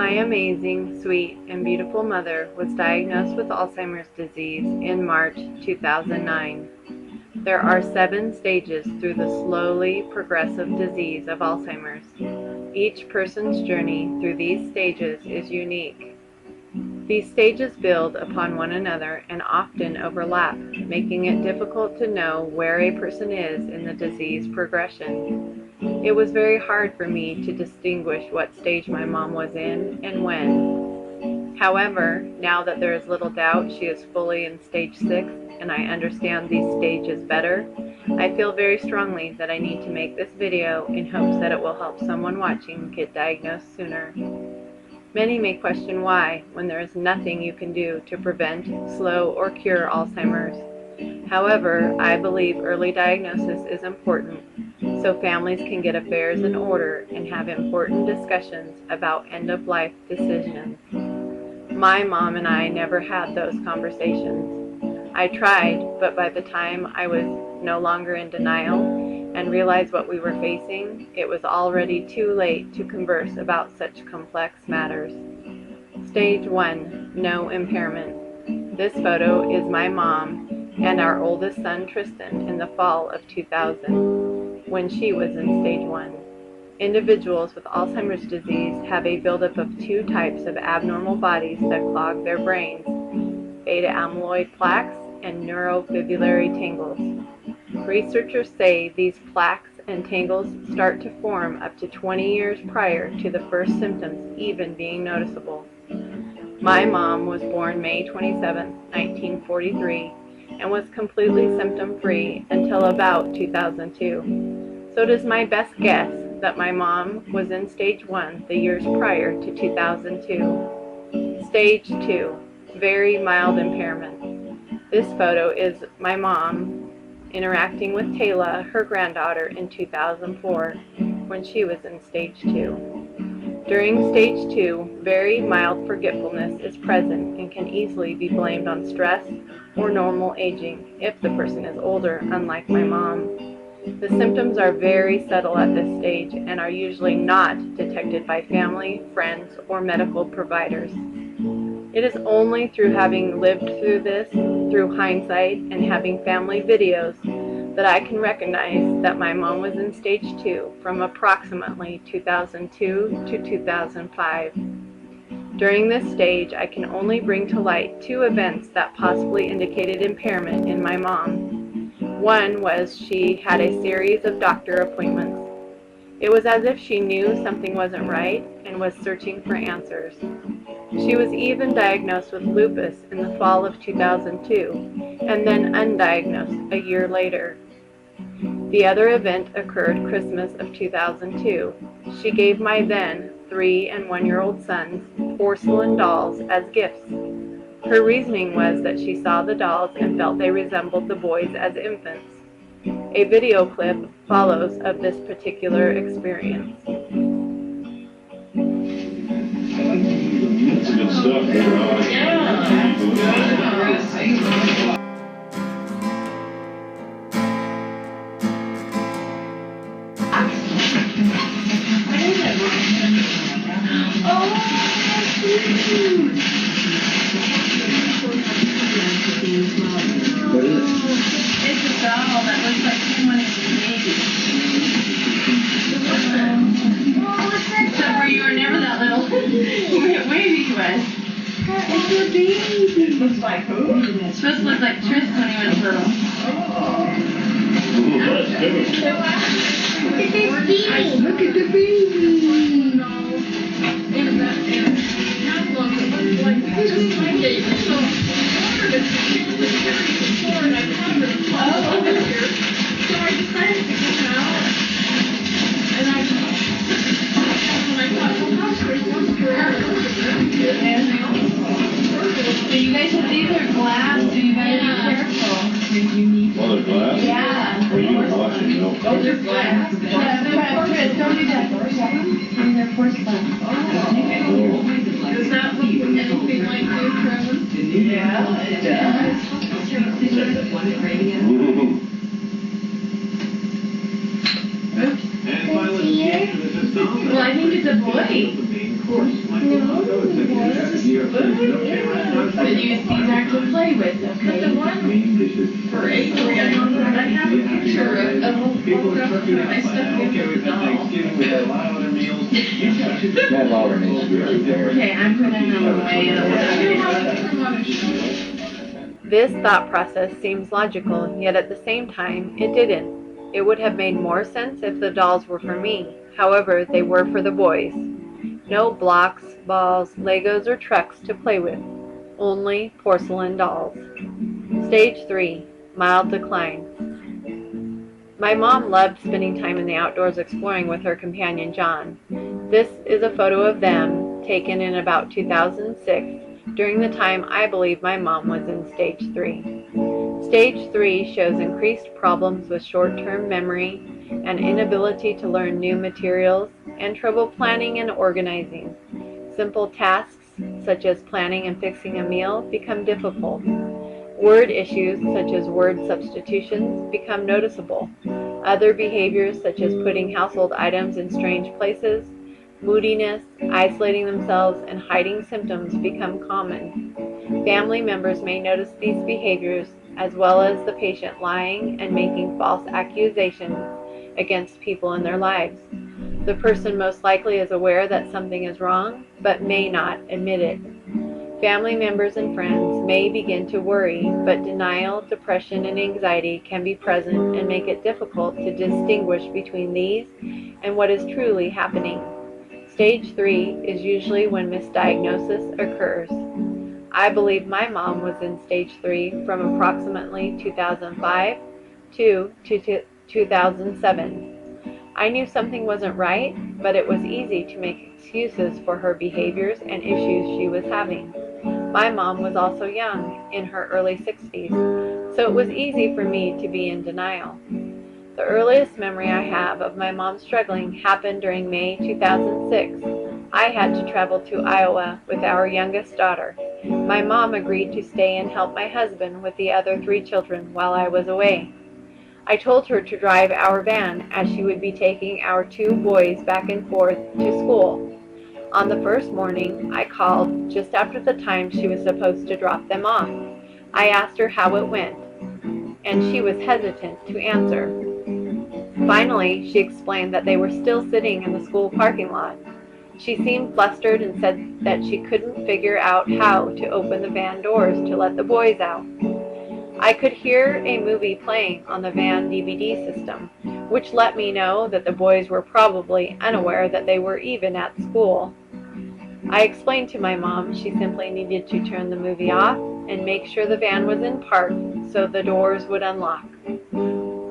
My amazing, sweet, and beautiful mother was diagnosed with Alzheimer's disease in March 2009. There are 7 stages through the slowly progressive disease of Alzheimer's. Each person's journey through these stages is unique. These stages build upon one another and often overlap, making it difficult to know where a person is in the disease progression. It was very hard for me to distinguish what stage my mom was in and when. However, now that there is little doubt she is fully in stage 6 and I understand these stages better, I feel very strongly that I need to make this video in hopes that it will help someone watching get diagnosed sooner. Many may question why, when there is nothing you can do to prevent, slow, or cure Alzheimer's. However, I believe early diagnosis is important so families can get affairs in order and have important discussions about end-of-life decisions. My mom and I never had those conversations. I tried, but by the time I was no longer in denial and realized what we were facing, it was already too late to converse about such complex matters. Stage 1, no impairment. This photo is my mom and our oldest son Tristan in the fall of 2000, when she was in stage 1. Individuals with Alzheimer's disease have a buildup of 2 types of abnormal bodies that clog their brains, beta-amyloid plaques and neurofibrillary tangles. Researchers say these plaques and tangles start to form up to 20 years prior to the first symptoms even being noticeable. My mom was born May 27, 1943, and was completely symptom-free until about 2002. So it is my best guess that my mom was in stage 1 the years prior to 2002. Stage 2, very mild impairment. This photo is my mom interacting with Taylor, her granddaughter, in 2004, when she was in stage 2. During stage 2, very mild forgetfulness is present and can easily be blamed on stress or normal aging if the person is older, unlike my mom. The symptoms are very subtle at this stage and are usually not detected by family, friends, or medical providers. It is only through having lived through this, through hindsight, and having family videos that I can recognize that my mom was in stage 2 from approximately 2002 to 2005. During this stage, I can only bring to light 2 events that possibly indicated impairment in my mom. One was she had a series of doctor appointments. It was as if she knew something wasn't right and was searching for answers. She was even diagnosed with lupus in the fall of 2002 and then undiagnosed a year later. The other event occurred Christmas of 2002. She gave my then 3- and 1-year-old sons porcelain dolls as gifts. Her reasoning was that she saw the dolls and felt they resembled the boys as infants. A video clip follows of this particular experience. That's good stuff. What is it? It's a doll that looks like someone is baby. Except for you were never that little. You were way big to us. It's a baby. It looks like who? It's supposed to look like Tristan when he was little. Ooh, that's good. Look at this baby. Look at the baby. So you guys have these are glass, so you gotta be careful. Oh, they're glass? Yeah. Or you can wash it, you know. Those are glass. Don't do that. And they're porcelain. Does that look anything like you, Travis? Yeah, it does. Well, I think it's a boy. But these aren't to play with, okay? But the one for 8 years, I have a picture of a photograph of my stuffed animal doll. That louder needs to be repaired. Okay, I'm putting them away. This thought process seems logical, yet at the same time, it didn't. It would have made more sense if the dolls were for me. However, they were for the boys. No blocks, balls, Legos, or trucks to play with. Only porcelain dolls. Stage 3. Mild decline. My mom loved spending time in the outdoors exploring with her companion John. This is a photo of them taken in about 2006, during the time I believe my mom was in Stage 3. Stage 3 shows increased problems with short-term memory, an inability to learn new materials, and trouble planning and organizing. Simple tasks, such as planning and fixing a meal, become difficult. Word issues, such as word substitutions, become noticeable. Other behaviors, such as putting household items in strange places, moodiness, isolating themselves, and hiding symptoms become common. Family members may notice these behaviors, as well as the patient lying and making false accusations against people in their lives. The person most likely is aware that something is wrong, but may not admit it. Family members and friends may begin to worry, but denial, depression, and anxiety can be present and make it difficult to distinguish between these and what is truly happening. Stage 3 is usually when misdiagnosis occurs. I believe my mom was in Stage 3 from approximately 2005 to 2007. I knew something wasn't right, but it was easy to make excuses for her behaviors and issues she was having. My mom was also young, in her early 60s, so it was easy for me to be in denial. The earliest memory I have of my mom struggling happened during May 2006. I had to travel to Iowa with our youngest daughter. My mom agreed to stay and help my husband with the other 3 children while I was away. I told her to drive our van as she would be taking our 2 boys back and forth to school. On the first morning, I called just after the time she was supposed to drop them off. I asked her how it went, and she was hesitant to answer. Finally, she explained that they were still sitting in the school parking lot. She seemed flustered and said that she couldn't figure out how to open the van doors to let the boys out. I could hear a movie playing on the van DVD system, which let me know that the boys were probably unaware that they were even at school. I explained to my mom she simply needed to turn the movie off and make sure the van was in park so the doors would unlock.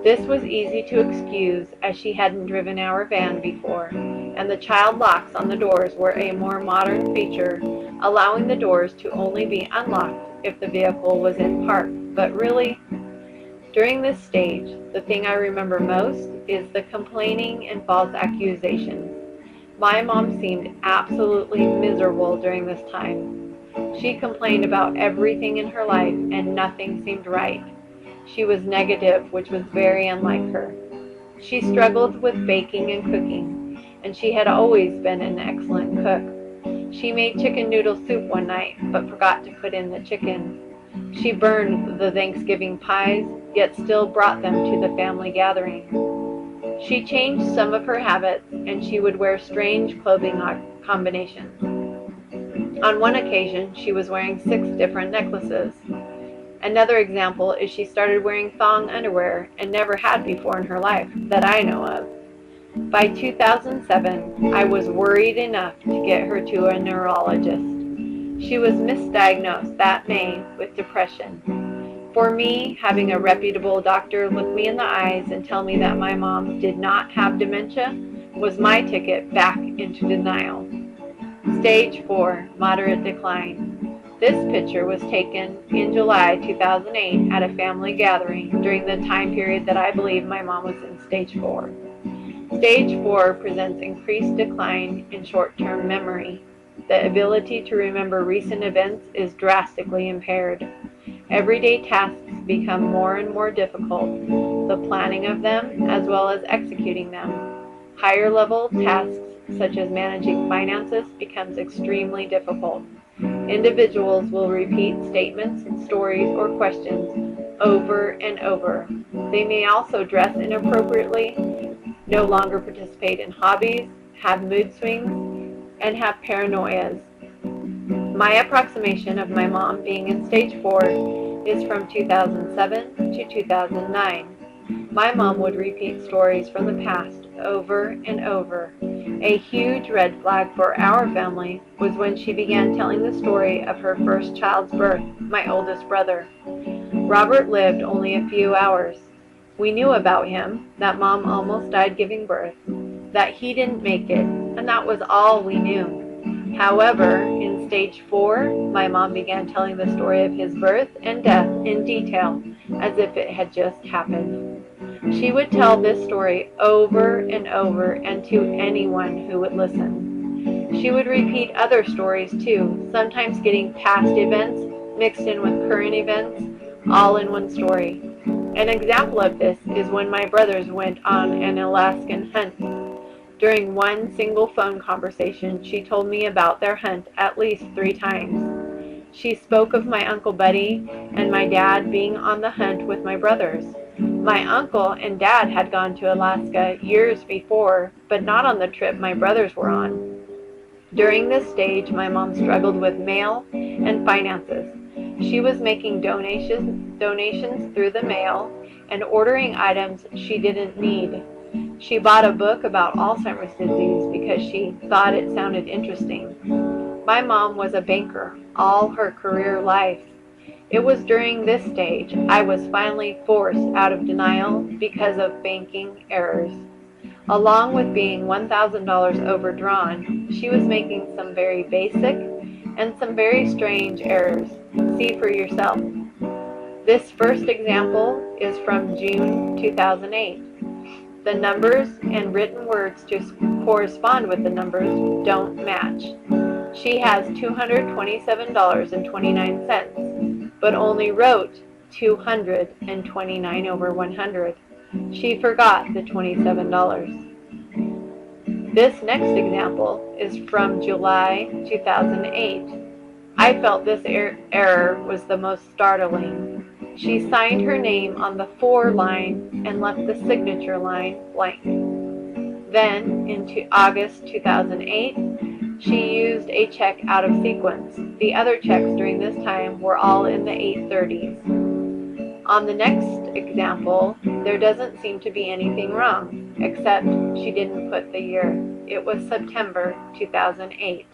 This was easy to excuse as she hadn't driven our van before, and the child locks on the doors were a more modern feature, allowing the doors to only be unlocked if the vehicle was in park. But really, during this stage, the thing I remember most is the complaining and false accusations. My mom seemed absolutely miserable during this time. She complained about everything in her life and nothing seemed right. She was negative, which was very unlike her. She struggled with baking and cooking, and she had always been an excellent cook. She made chicken noodle soup one night, but forgot to put in the chicken. She burned the Thanksgiving pies, yet still brought them to the family gathering. She changed some of her habits, and she would wear strange clothing combinations. On one occasion, she was wearing 6 different necklaces. Another example is she started wearing thong underwear and never had before in her life, that I know of. By 2007, I was worried enough to get her to a neurologist. She was misdiagnosed that May with depression. For me, having a reputable doctor look me in the eyes and tell me that my mom did not have dementia was my ticket back into denial. Stage 4, moderate decline. This picture was taken in July 2008 at a family gathering during the time period that I believe my mom was in Stage 4. Stage 4 presents increased decline in short-term memory. The ability to remember recent events is drastically impaired. Everyday tasks become more and more difficult, the planning of them as well as executing them. Higher level tasks such as managing finances, becomes extremely difficult. Individuals will repeat statements, stories, or questions over and over. They may also dress inappropriately, no longer participate in hobbies, have mood swings, and have paranoias. My approximation of my mom being in stage 4 is from 2007 to 2009. My mom would repeat stories from the past over and over. A huge red flag for our family was when she began telling the story of her first child's birth, my oldest brother. Robert lived only a few hours. We knew about him, that Mom almost died giving birth, that he didn't make it, and that was all we knew. However, in stage 4, my mom began telling the story of his birth and death in detail, as if it had just happened. She would tell this story over and over, and to anyone who would listen. She would repeat other stories too, sometimes getting past events mixed in with current events, all in one story. An example of this is when my brothers went on an Alaskan hunt. During one single phone conversation, she told me about their hunt at least 3 times. She spoke of my Uncle Buddy and my dad being on the hunt with my brothers. My uncle and dad had gone to Alaska years before, but not on the trip my brothers were on. During this stage, my mom struggled with mail and finances. She was making donations through the mail and ordering items she didn't need. She bought a book about Alzheimer's disease because she thought it sounded interesting. My mom was a banker all her career life. It was during this stage I was finally forced out of denial because of banking errors. Along with being $1,000 overdrawn, she was making some very basic and some very strange errors. See for yourself. This first example is from June 2008. The numbers and written words to correspond with the numbers don't match. She has $227.29, but only wrote 229 over 100. She forgot the $27. This next example is from July 2008. I felt this error was the most startling. She signed her name on the for line and left the signature line blank. Then, in August 2008, she used a check out of sequence. The other checks during this time were all in the 830s. On the next example, there doesn't seem to be anything wrong, except she didn't put the year. It was September 2008.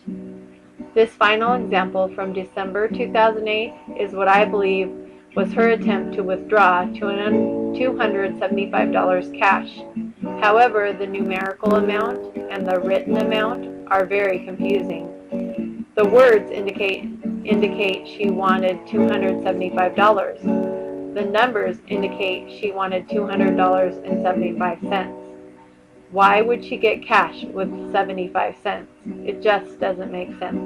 This final example from December 2008 is what I believe was her attempt to withdraw $275 cash. However, the numerical amount and the written amount are very confusing. The words indicate she wanted $275. The numbers indicate she wanted $200.75. Why would she get cash with 75 cents? It just doesn't make sense.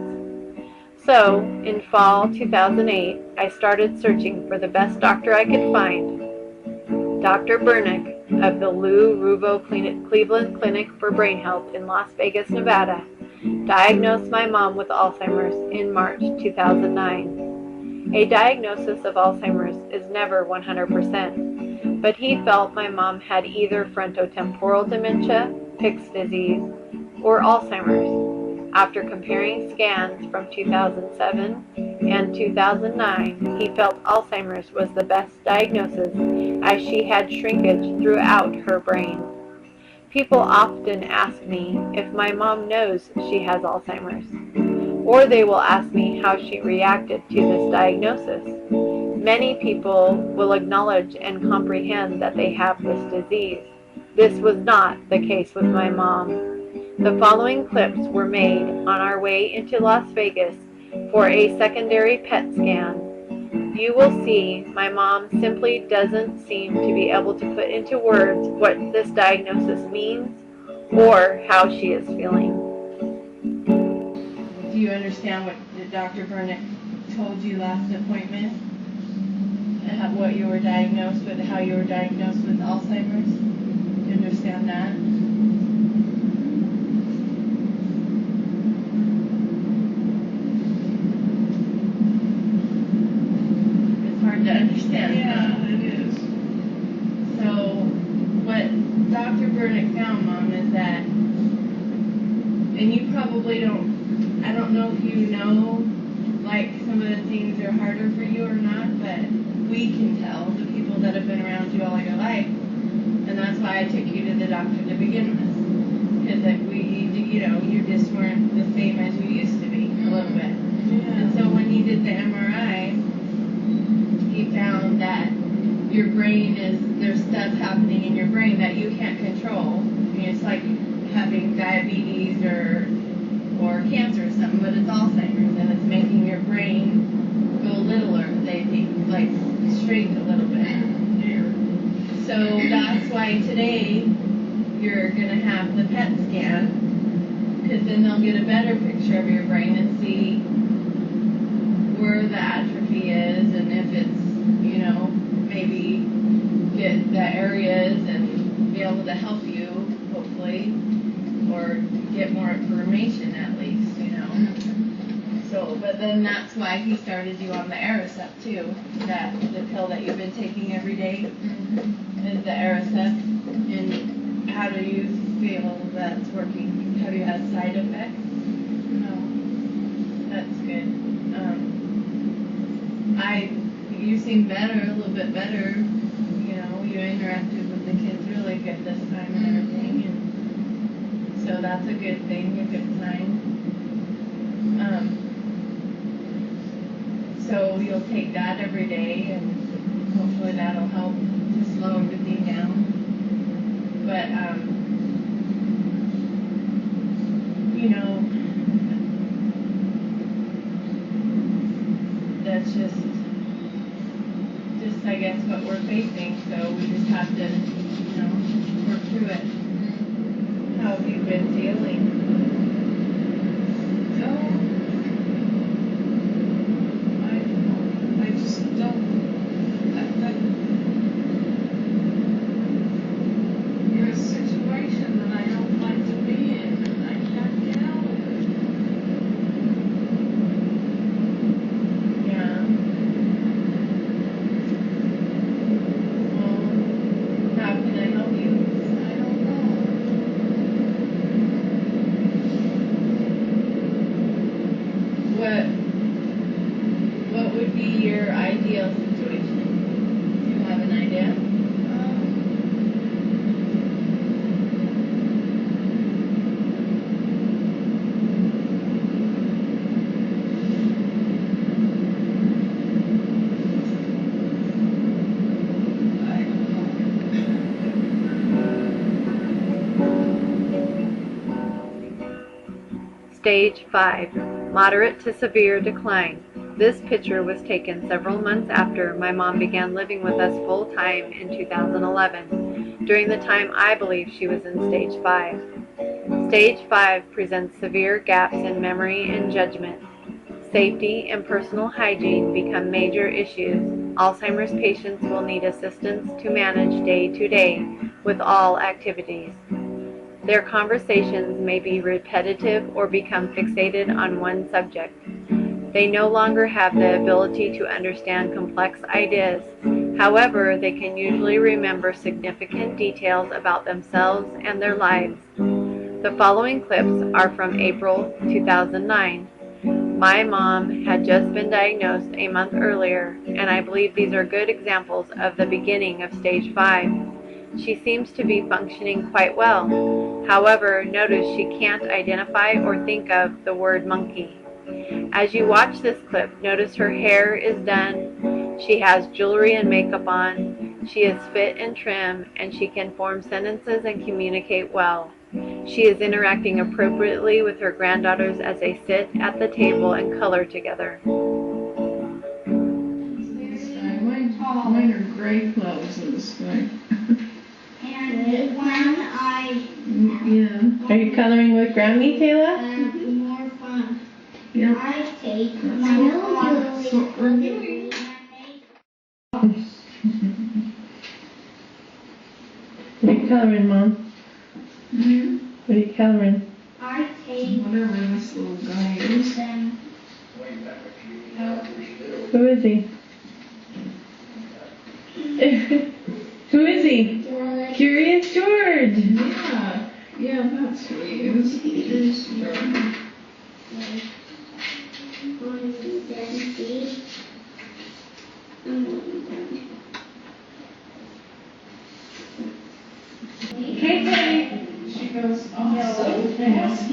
So, in fall 2008, I started searching for the best doctor I could find. Dr. Bernick of the Lou Ruvo Cleveland Clinic for Brain Health in Las Vegas, Nevada, diagnosed my mom with Alzheimer's in March 2009. A diagnosis of Alzheimer's is never 100%, but he felt my mom had either frontotemporal dementia, Pick's disease, or Alzheimer's. After comparing scans from 2007 and 2009, he felt Alzheimer's was the best diagnosis as she had shrinkage throughout her brain. People often ask me if my mom knows she has Alzheimer's, or they will ask me how she reacted to this diagnosis. Many people will acknowledge and comprehend that they have this disease. This was not the case with my mom. The following clips were made on our way into Las Vegas for a secondary PET scan. You will see my mom simply doesn't seem to be able to put into words what this diagnosis means or how she is feeling. Do you understand what Dr. Bernick told you last appointment? What you were diagnosed with, how you were diagnosed with Alzheimer's? Do you understand that? Dr. Burnick found, Mom, is that, and you probably don't, I don't know if you know, like, some of the things are harder for you or not, but we can tell, the people that have been around you all your life, and that's why I took you to the doctor to begin with. Because like you just weren't the same as you used to be, a little bit. Yeah. And so when he did the MRI, he found that your brain there's stuff happening in your brain that you can't control. I mean, it's like having diabetes or cancer or something, but it's Alzheimer's, and it's making your brain go littler, they think, like shrink a little bit. So that's why today you're going to have the PET scan, because then they'll get a better picture of your brain and see where the atrophy is, and if it's, maybe get the areas and be able to help you, hopefully, or get more information at least, So, but then that's why he started you on the Aricept too, the pill that you've been taking every day is the Aricept. And how do you feel that's working? Have you had side effects? No. That's good. You seem better, a little bit better. You interacted with the kids really good this time and everything, and so that's a good thing, a good sign. So you'll take that every day, and hopefully that'll help to slow everything down. But, that's just I guess what we're facing, so we just have to, work through it. How have you been feeling? I just don't, you're a situation that I don't like to be in, and I can't get out of it. Yeah. Well, how can I help you? I don't know. What would be your ideal situation? Do you have an idea? Stage 5, moderate to severe decline. This picture was taken several months after my mom began living with us full-time in 2011, during the time I believe she was in Stage 5. Stage 5 presents severe gaps in memory and judgment. Safety and personal hygiene become major issues. Alzheimer's patients will need assistance to manage day-to-day with all activities. Their conversations may be repetitive or become fixated on one subject. They no longer have the ability to understand complex ideas. However, they can usually remember significant details about themselves and their lives. The following clips are from April 2009. My mom had just been diagnosed a month earlier, and I believe these are good examples of the beginning of Stage 5. She seems to be functioning quite well. However, notice she can't identify or think of the word monkey. As you watch this clip, notice her hair is done, she has jewelry and makeup on, she is fit and trim, and she can form sentences and communicate well. She is interacting appropriately with her granddaughters as they sit at the table and color together. Mine are gray clouds in the sky. And when I Yeah. Are you coloring with Grammy, Taylor? have more fun, Yeah. I take That's my what we're doing. What are you coloring, Mom? Hmm? What are you coloring? I take Whatever this little guy is. them out. Who is he? Who is he? George. Curious George. weird. Yeah. Yeah, that's weird. Okay. She goes, oh, so fast.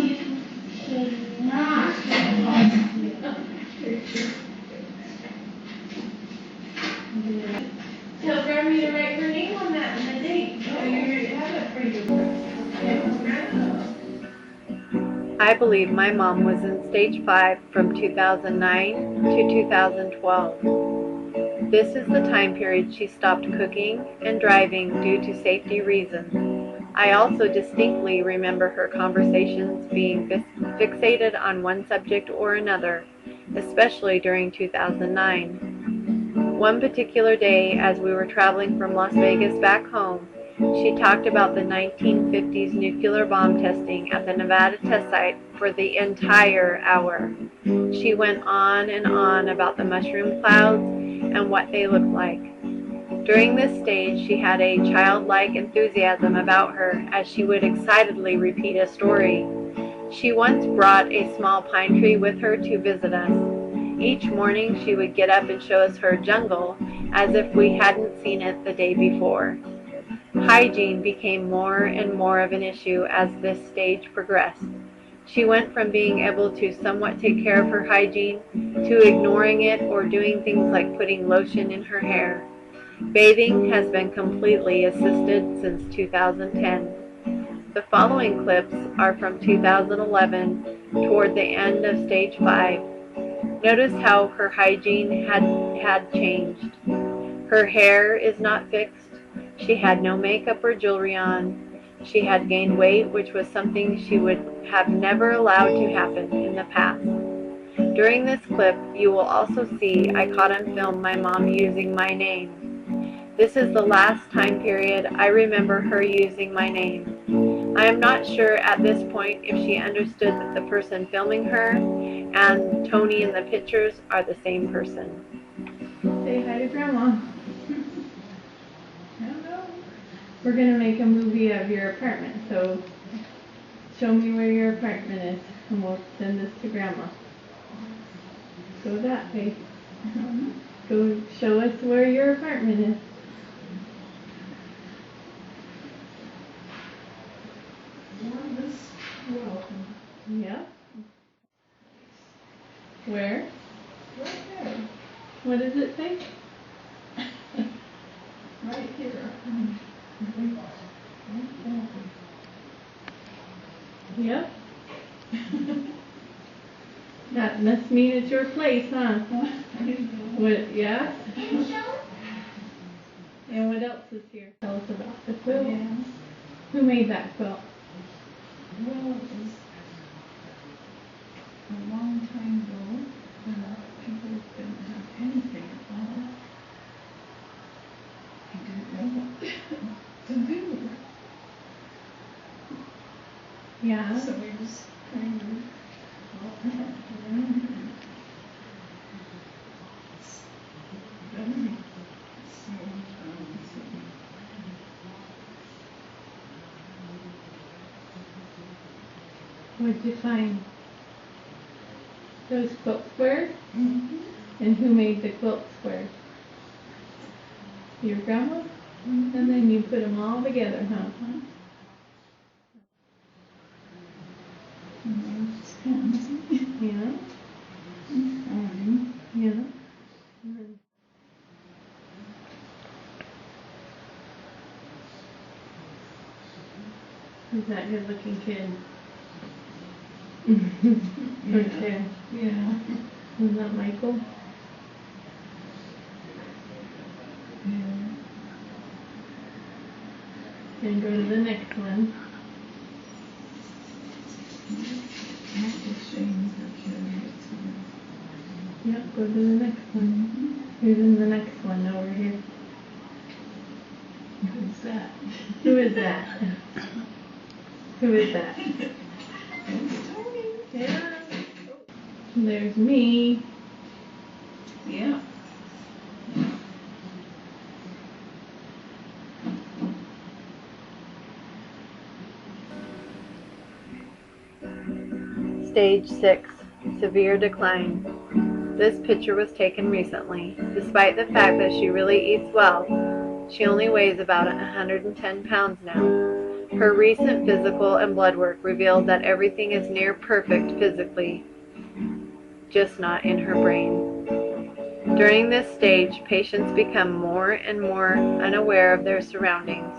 Tell Grandma to write her name on that and the date. So you already have it for you. I believe my mom was in stage 5 from 2009 to 2012. This is the time period she stopped cooking and driving due to safety reasons. I also distinctly remember her conversations being fixated on one subject or another, especially during 2009. One particular day, as we were traveling from Las Vegas back home, she talked about the 1950s nuclear bomb testing at the Nevada test site for the entire hour. She went on and on about the mushroom clouds and what they looked like. During this stage, she had a childlike enthusiasm about her as she would excitedly repeat a story. She once brought a small pine tree with her to visit us. Each morning, she would get up and show us her jungle as if we hadn't seen it the day before. Hygiene became more and more of an issue as this stage progressed. She went from being able to somewhat take care of her hygiene to ignoring it or doing things like putting lotion in her hair. Bathing has been completely assisted since 2010. The following clips are from 2011 toward the end of stage 5. Notice how her hygiene had changed. Her hair is not fixed. She had no makeup or jewelry on. She had gained weight, which was something she would have never allowed to happen in the past. During this clip, you will also see I caught on film my mom using my name. This is the last time period I remember her using my name. I am not sure at this point if she understood that the person filming her and Toni in the pictures are the same person. Say hi to Grandma. Hello. We're going to make a movie of your apartment, so show me where your apartment is, and we'll send this to Grandma. Go that way. Go show us where your apartment is. Yeah. Where? Right there. What does it say? Right here. Yep. That must mean it's your place, huh? What? Yeah. And what else is here? Tell us about the quilt. Yeah. Who made that quilt? Well, it was a long time ago when people didn't have anything at all. I didn't know what to do. Yeah. So we just kind of got that one. What'd you find? Those quilt squares? Mm-hmm. And who made the quilt squares? Your grandma? Mm-hmm. And then you put them all together, huh? Yeah. Yeah. Who's that good looking kid? Okay. Yeah. Is that Michael? Yeah. And go to the next one. Yep, go to the next one. Who's in the next one over here? Who's that? Who is that? Who is that? It's Toni. Yeah. There's me. Yeah. Stage 6, severe decline. This picture was taken recently. Despite the fact that she really eats well, she only weighs about 110 pounds now. Her recent physical and blood work revealed that everything is near perfect physically, just not in her brain. During this stage, patients become more and more unaware of their surroundings.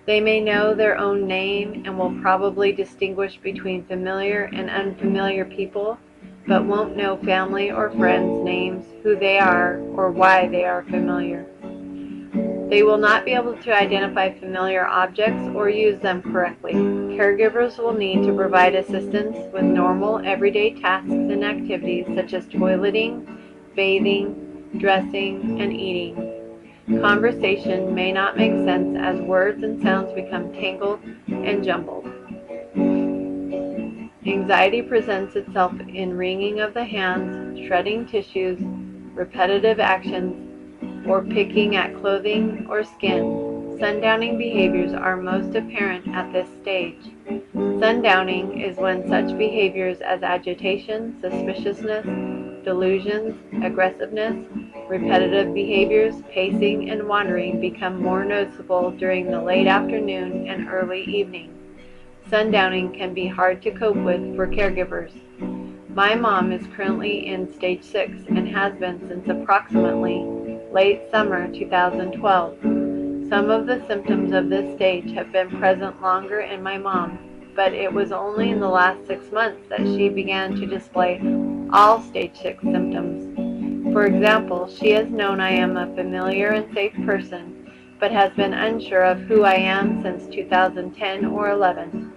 They may know their own name and will probably distinguish between familiar and unfamiliar people, but won't know family or friends' names, who they are, or why they are familiar. They will not be able to identify familiar objects or use them correctly. Caregivers will need to provide assistance with normal everyday tasks and activities such as toileting, bathing, dressing, and eating. Conversation may not make sense as words and sounds become tangled and jumbled. Anxiety presents itself in wringing of the hands, shredding tissues, repetitive actions, or picking at clothing or skin. Sundowning behaviors are most apparent at this stage. Sundowning is when such behaviors as agitation, suspiciousness, delusions, aggressiveness, repetitive behaviors, pacing, and wandering become more noticeable during the late afternoon and early evening. Sundowning can be hard to cope with for caregivers. My mom is currently in stage 6 and has been since approximately late summer 2012. Some of the symptoms of this stage have been present longer in my mom, but it was only in the last 6 months that she began to display all stage 6 symptoms. For example, she has known I am a familiar and safe person, but has been unsure of who I am since 2010 or 11.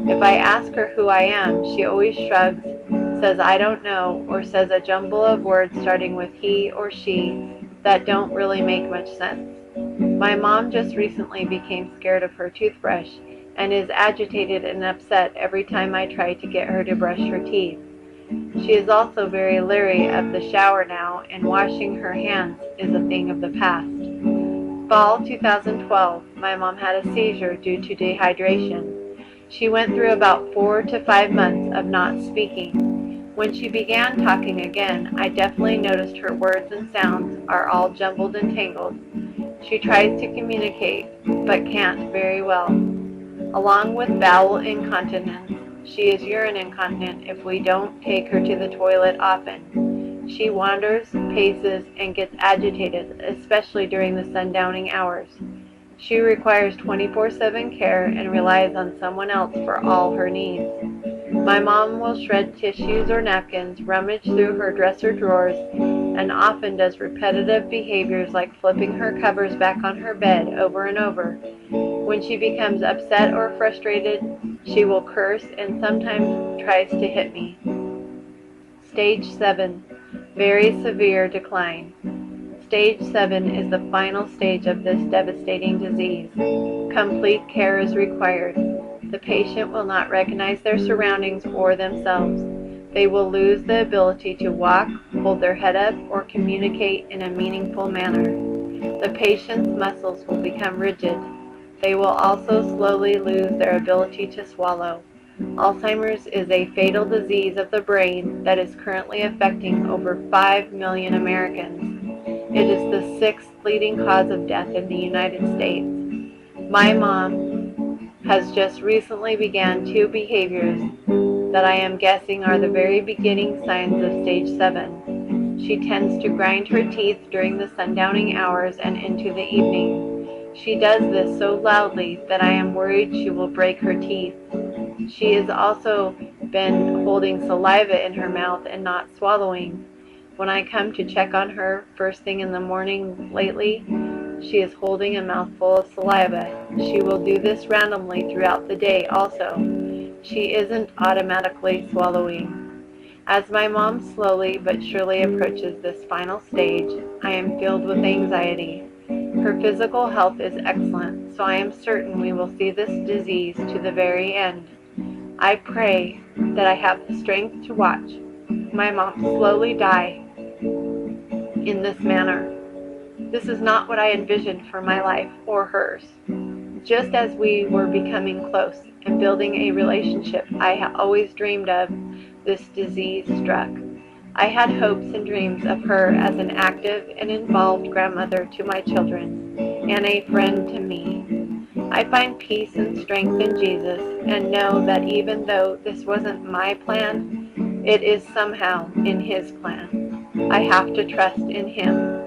If I ask her who I am, she always shrugs, says I don't know, or says a jumble of words starting with he or she that don't really make much sense. My mom just recently became scared of her toothbrush and is agitated and upset every time I try to get her to brush her teeth. She is also very leery of the shower now, and washing her hands is a thing of the past. Fall 2012, my mom had a seizure due to dehydration. She went through about 4 to 5 months of not speaking. When she began talking again, I definitely noticed her words and sounds are all jumbled and tangled. She tries to communicate, but can't very well. Along with bowel incontinence, she is urine incontinent if we don't take her to the toilet often. She wanders, paces, and gets agitated, especially during the sundowning hours. She requires 24/7 care and relies on someone else for all her needs. My mom will shred tissues or napkins, rummage through her dresser drawers, and often does repetitive behaviors like flipping her covers back on her bed over and over. When she becomes upset or frustrated, she will curse and sometimes tries to hit me. Stage 7, very severe decline. Stage 7 is the final stage of this devastating disease. Complete care is required. The patient will not recognize their surroundings or themselves. They will lose the ability to walk, hold their head up, or communicate in a meaningful manner. The patient's muscles will become rigid. They will also slowly lose their ability to swallow. Alzheimer's is a fatal disease of the brain that is currently affecting over 5 million Americans. It is the 6th leading cause of death in the United States. My mom has just recently began 2 behaviors that I am guessing are the very beginning signs of stage 7. She tends to grind her teeth during the sundowning hours and into the evening. She does this so loudly that I am worried she will break her teeth. She has also been holding saliva in her mouth and not swallowing. When I come to check on her first thing in the morning lately, she is holding a mouthful of saliva. She will do this randomly throughout the day also. She isn't automatically swallowing. As my mom slowly but surely approaches this final stage, I am filled with anxiety. Her physical health is excellent, so I am certain we will see this disease to the very end. I pray that I have the strength to watch my mom slowly die in this manner. This is not what I envisioned for my life or hers. Just as we were becoming close and building a relationship I always dreamed of, this disease struck. I had hopes and dreams of her as an active and involved grandmother to my children and a friend to me. I find peace and strength in Jesus and know that even though this wasn't my plan, it is somehow in His plan. I have to trust in Him.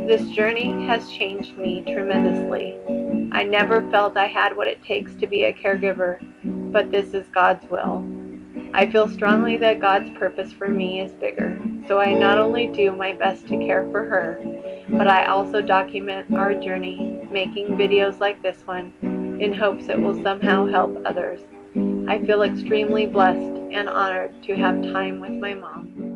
This journey has changed me tremendously. I never felt I had what it takes to be a caregiver, but this is God's will. I feel strongly that God's purpose for me is bigger, so I not only do my best to care for her, but I also document our journey, making videos like this one, in hopes it will somehow help others. I feel extremely blessed and honored to have time with my mom.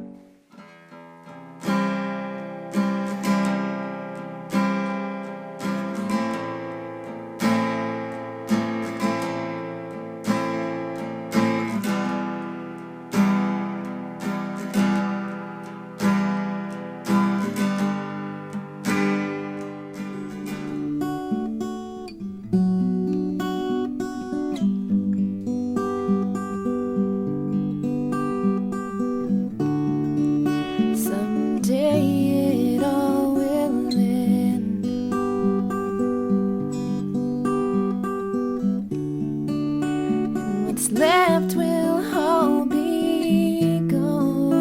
Left will all be gone.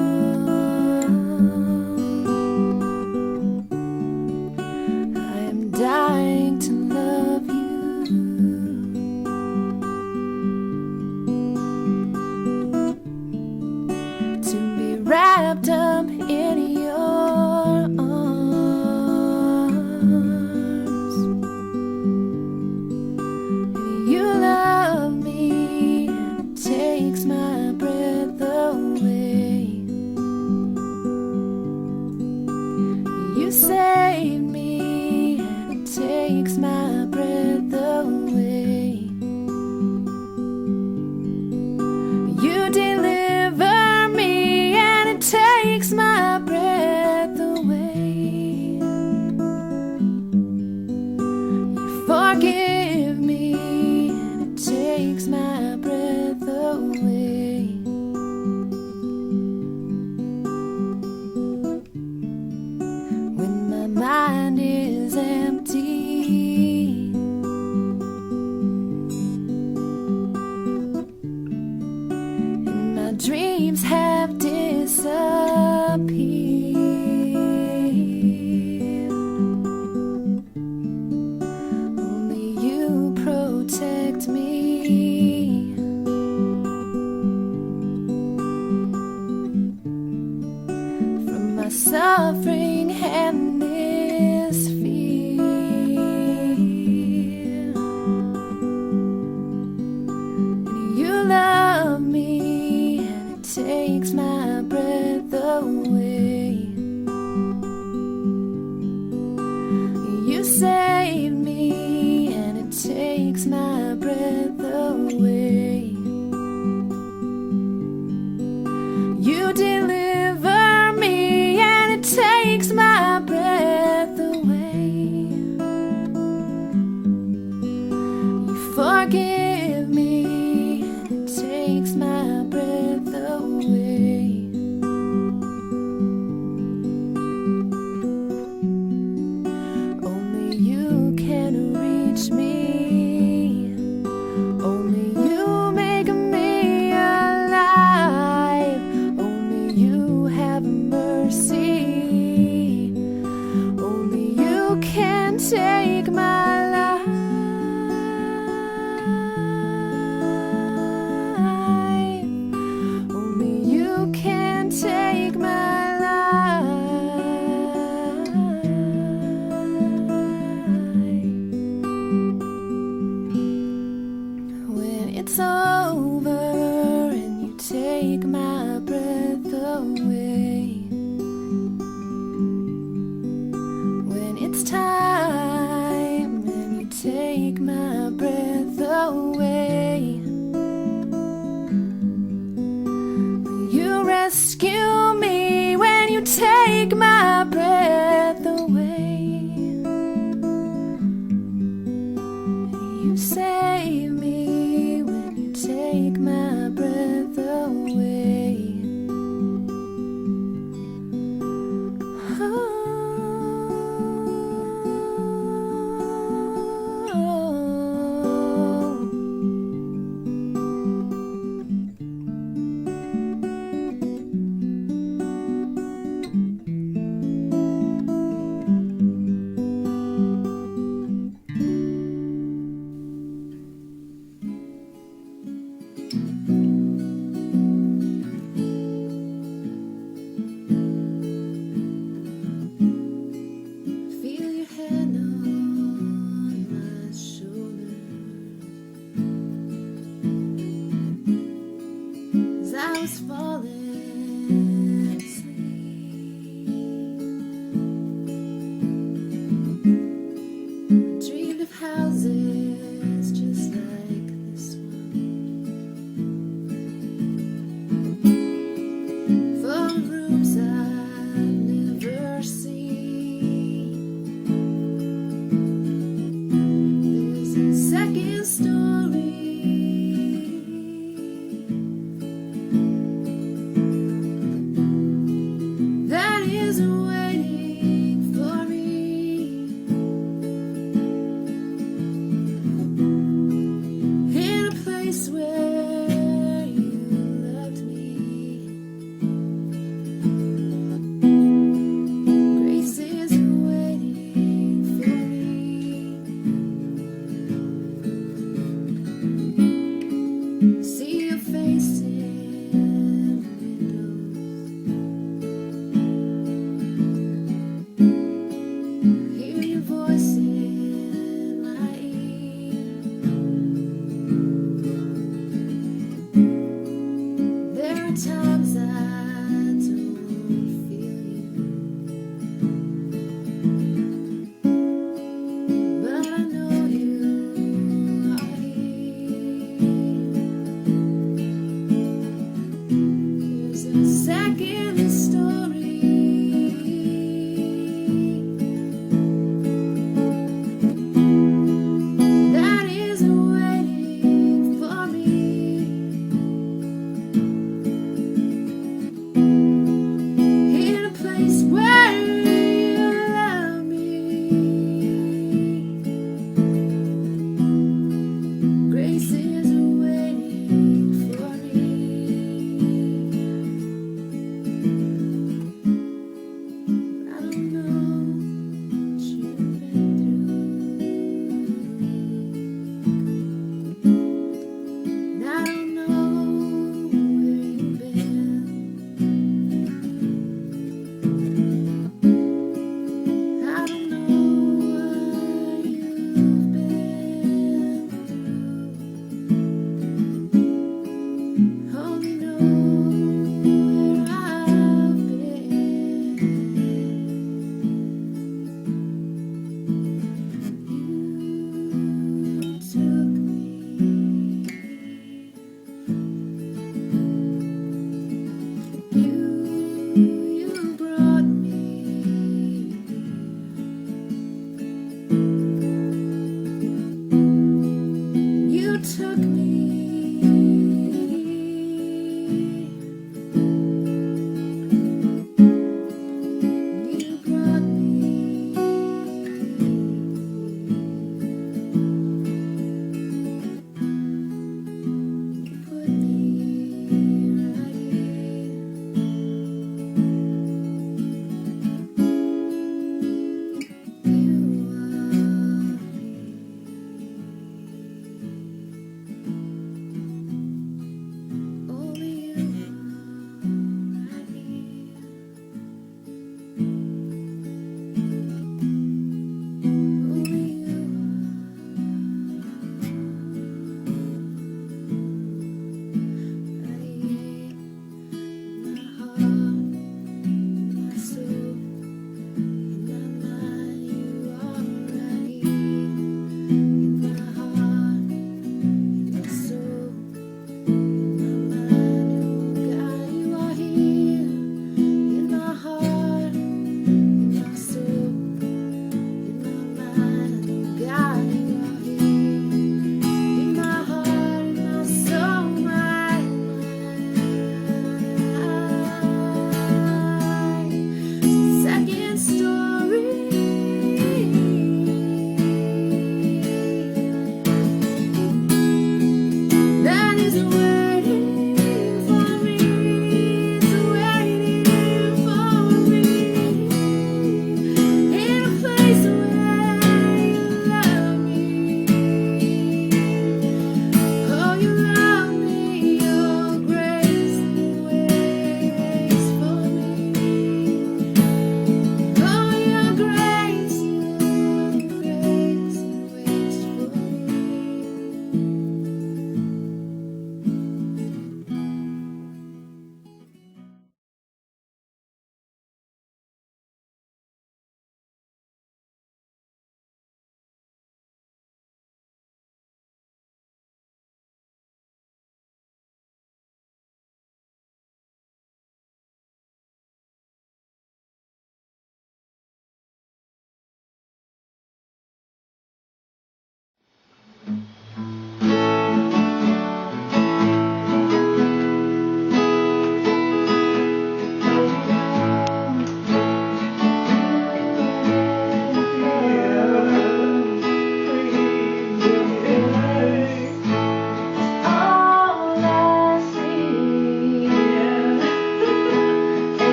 I am dying to love you, to be wrapped up in your arms. You love me, takes my breath away. You save me and it takes my breath away. You deliver me and it takes my breath away. You forgive me and it takes my breath away. When my mind is empty, and my dreams have disappeared, only you protect me. From my suffering and this fear, and you love me and it takes my breath away. You save me and it takes my breath away. You deliver me and it takes my breath away. You forgive me and it takes my breath away. Only you can reach me. Only you make me alive. Only you have mercy. Only you can take my life. Only you can take my life. When it's over and you take my breath away. When it's time and you take my breath away. You rescue me when you take my breath away. You save me when you take my breath away. was falling asleep. Dreamed of houses just like this one, full of rooms I've never seen. There's a second story that is waiting for me. In a place where you loved me. Grace is waiting for me. See your face in windows. Hear your voice in my ear. There are times I don't feel you, but I know you are here. Here's a second story that is waiting for me. In a place where you love me. Grace is waiting for me. I don't know what you've been through. And I don't know where you've been. I don't know what you've been through. Only know where I've been. You took me. You brought me. You took me. You brought me. You put me right here. You are here.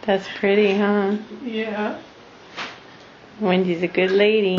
That's pretty, huh? Yeah. Wendy's a good lady.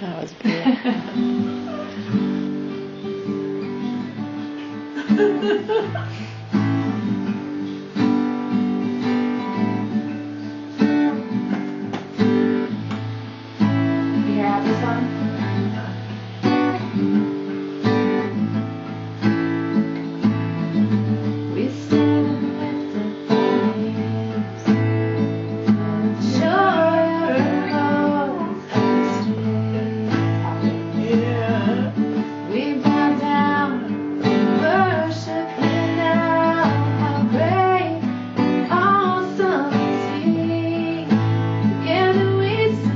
That was beautiful. You hear this song? We stand with the flames, show your we bow down and worship Him now. How great and awesome is He. Together we sing.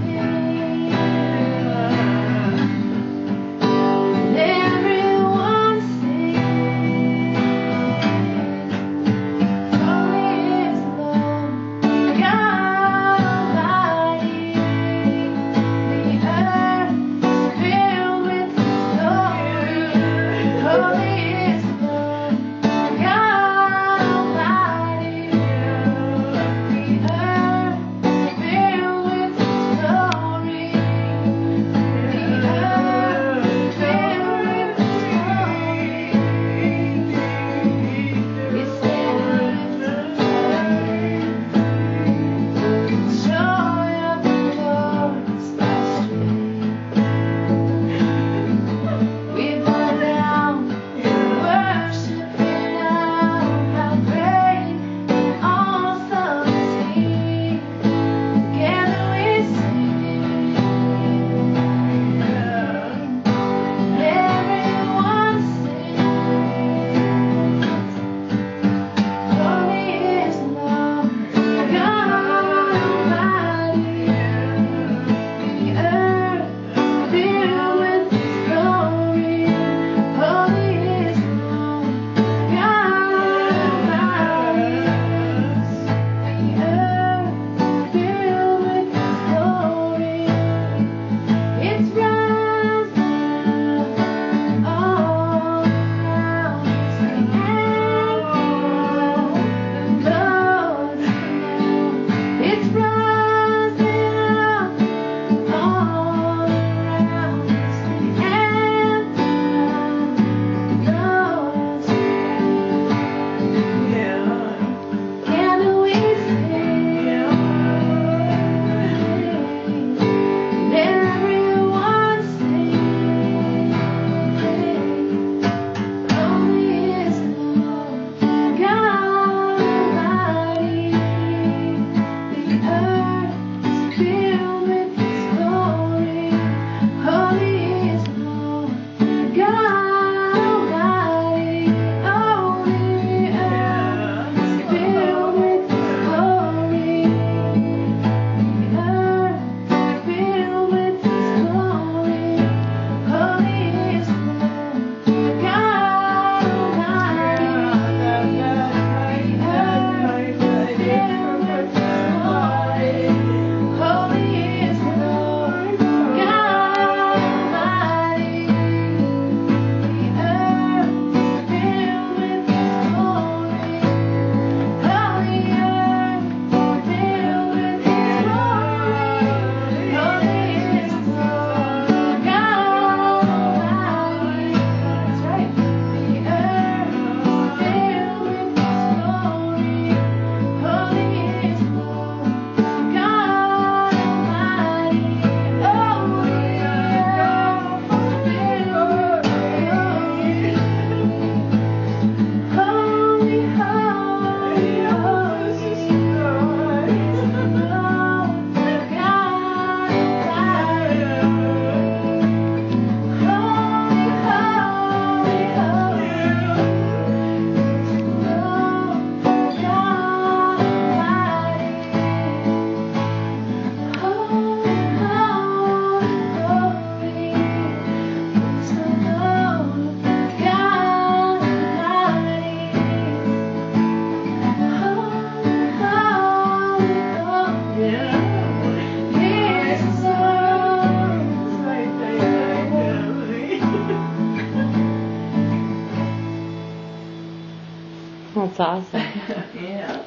That's awesome. Yeah.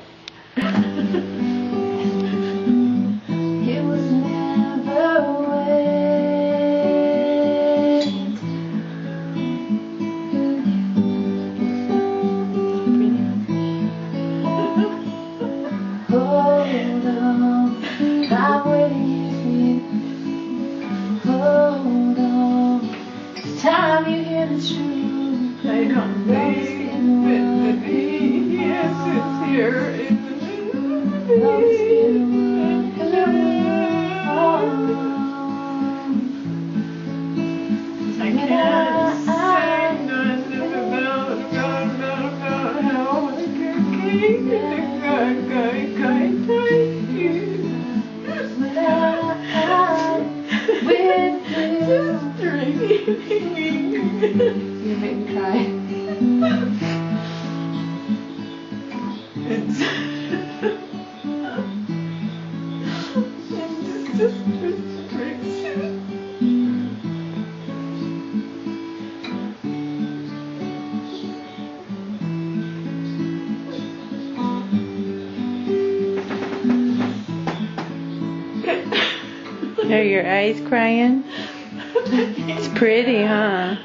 It was never wait. Hold on, I'm waiting for you. Hold on, it's time you hear the truth. I don't think that yes, it's here. Love's been I can't say nothing about how I can keep the guy just drinking. You make me cry. It's just drinks. Are your eyes crying? It's pretty, huh?